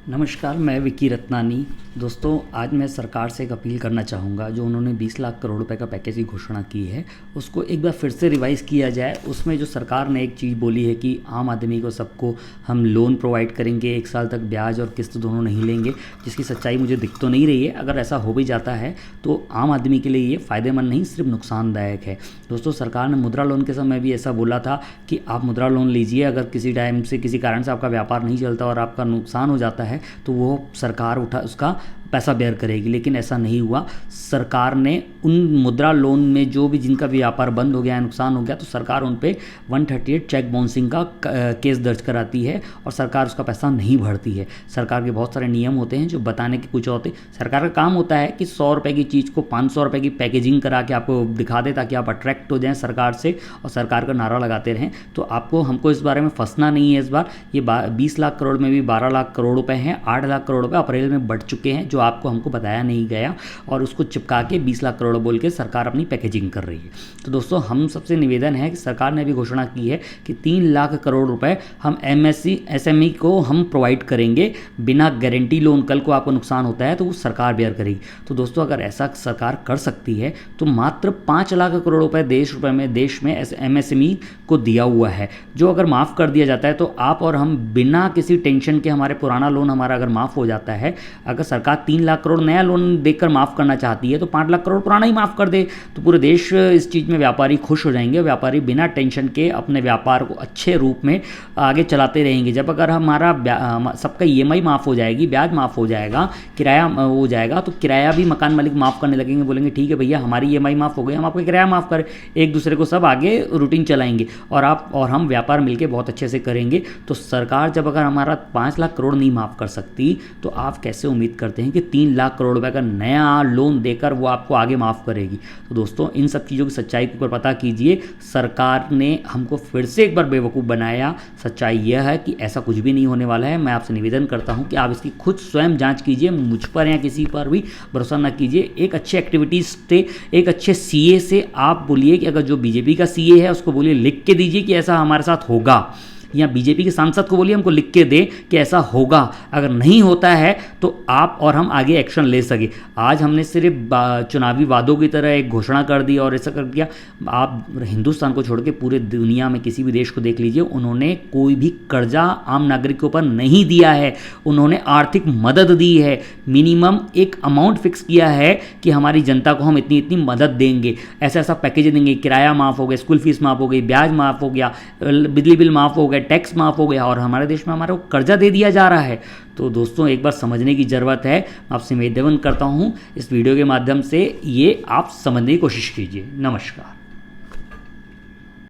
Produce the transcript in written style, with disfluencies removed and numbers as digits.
नमस्कार, मैं विकी रत्नानी। दोस्तों, आज मैं सरकार से एक अपील करना चाहूँगा। जो उन्होंने 20 लाख करोड़ रुपए का पैकेज की घोषणा की है, उसको एक बार फिर से रिवाइज़ किया जाए। उसमें जो सरकार ने एक चीज़ बोली है कि आम आदमी को सबको हम लोन प्रोवाइड करेंगे, 1 साल तक ब्याज और किस्त दोनों नहीं लेंगे, जिसकी सच्चाई मुझे दिख तो नहीं रही है। अगर ऐसा हो भी जाता है तो आम आदमी के लिए ये फ़ायदेमंद नहीं, सिर्फ नुकसानदायक है। दोस्तों, सरकार ने मुद्रा लोन के समय भी ऐसा बोला था कि आप मुद्रा लोन लीजिए, अगर किसी टाइम से किसी कारण से आपका व्यापार नहीं चलता और आपका नुकसान हो जाता है तो वो सरकार उसका पैसा बेयर करेगी। लेकिन ऐसा नहीं हुआ। सरकार ने उन मुद्रा लोन में जो भी जिनका भी व्यापार बंद हो गया है, नुकसान हो गया, तो सरकार उन पे 138 चेक बाउंसिंग का केस दर्ज कराती है और सरकार उसका पैसा नहीं भरती है। सरकार के बहुत सारे नियम होते हैं जो बताने के कुछ होते। सरकार का काम होता है कि 100 रुपये की चीज़ को 500 रुपये की पैकेजिंग करा के आपको दिखा दे, ताकि आप अट्रैक्ट हो जाएं सरकार से और सरकार का नारा लगाते रहें। तो हमको इस बारे में फंसना नहीं है। इस बार ये 20 लाख करोड़ में भी 12 लाख करोड़ रुपए हैं। 8 लाख करोड़ रुपए अप्रैल में बढ़ चुके हैं, जो आपको हमको बताया नहीं गया, और उसको चिपका के 20 लाख करोड़ बोल के सरकार अपनी पैकेजिंग कर रही है। तो दोस्तों, हम सबसे निवेदन है कि सरकार ने भी घोषणा की है कि 3 लाख करोड़ रुपए हम एसएमई को हम प्रोवाइड करेंगे बिना गारंटी लोन। कल को आपको नुकसान होता है तो वो सरकार बेयर करेगी। तो दोस्तों, अगर ऐसा सरकार कर सकती है तो मात्र 5 लाख करोड़ रुपए देश में एमएसएमई को दिया हुआ है, जो अगर माफ़ कर दिया जाता है तो आप और हम बिना किसी टेंशन के, हमारे पुराना लोन हमारा अगर माफ़ हो जाता है। अगर सरकार 3 लाख करोड़ नया लोन देकर माफ़ करना चाहती है तो 5 लाख करोड़ पुराना ही माफ़ कर दे, तो पूरे देश इस चीज़ में व्यापारी खुश हो जाएंगे। व्यापारी बिना टेंशन के अपने व्यापार को अच्छे रूप में आगे चलाते रहेंगे। जब अगर हमारा सबका ईएमआई माफ़ हो जाएगी, ब्याज माफ़ हो जाएगा, किराया हो जाएगा, तो किराया भी मकान मालिक माफ़ करने लगेंगे। बोलेंगे ठीक है भैया, हमारी ईएमआई माफ़ हो गई, हम आपका किराया माफ़ करें। एक दूसरे को सब आगे रूटीन चलाएंगे और आप और हम व्यापार मिलकर बहुत अच्छे से करेंगे। तो सरकार जब अगर हमारा 5 लाख करोड़ नहीं माफ़ कर सकती तो आप कैसे उम्मीद करते हैं कि 3 लाख करोड़ रुपए का नया लोन देकर वो आपको आगे माफ़ करेगी। तो दोस्तों, इन सब चीज़ों की सच्चाई के ऊपर पता कीजिए। सरकार ने हमको फिर से एक बार बेवकूफ़ बनाया। सच्चाई यह है कि ऐसा कुछ भी नहीं होने वाला है। मैं आपसे निवेदन करता हूं कि आप इसकी खुद स्वयं जांच कीजिए। मुझ पर या किसी पर भी भरोसा न कीजिए। एक अच्छे एक्टिविटीज़ से, एक अच्छे सीए से आप बोलिए कि अगर जो बीजेपी का सीए है उसको बोलिए लिख के दीजिए कि ऐसा हमारे साथ होगा, या बीजेपी के सांसद को बोलिए हमको लिख के दे कि ऐसा होगा। अगर नहीं होता है तो आप और हम आगे एक्शन ले सके। आज हमने सिर्फ चुनावी वादों की तरह एक घोषणा कर दी और ऐसा कर दिया। आप हिंदुस्तान को छोड़ के पूरे दुनिया में किसी भी देश को देख लीजिए, उन्होंने कोई भी कर्जा आम नागरिक के ऊपर नहीं दिया है। उन्होंने आर्थिक मदद दी है। मिनिमम एक अमाउंट फिक्स किया है कि हमारी जनता को हम इतनी इतनी मदद देंगे, ऐसा ऐसा पैकेज देंगे। किराया माफ़ हो गया, स्कूल फीस माफ़ हो गई, ब्याज माफ़ हो गया, बिजली बिल माफ़ हो गया, टैक्स माफ़ हो गया, और हमारे देश में हमारे को कर्जा दे दिया जा रहा है। तो दोस्तों, एक बार समझने की ज़रूरत है। आपसे निवेदन करता हूँ इस वीडियो के माध्यम से ये आप समझने की कोशिश कीजिए। नमस्कार।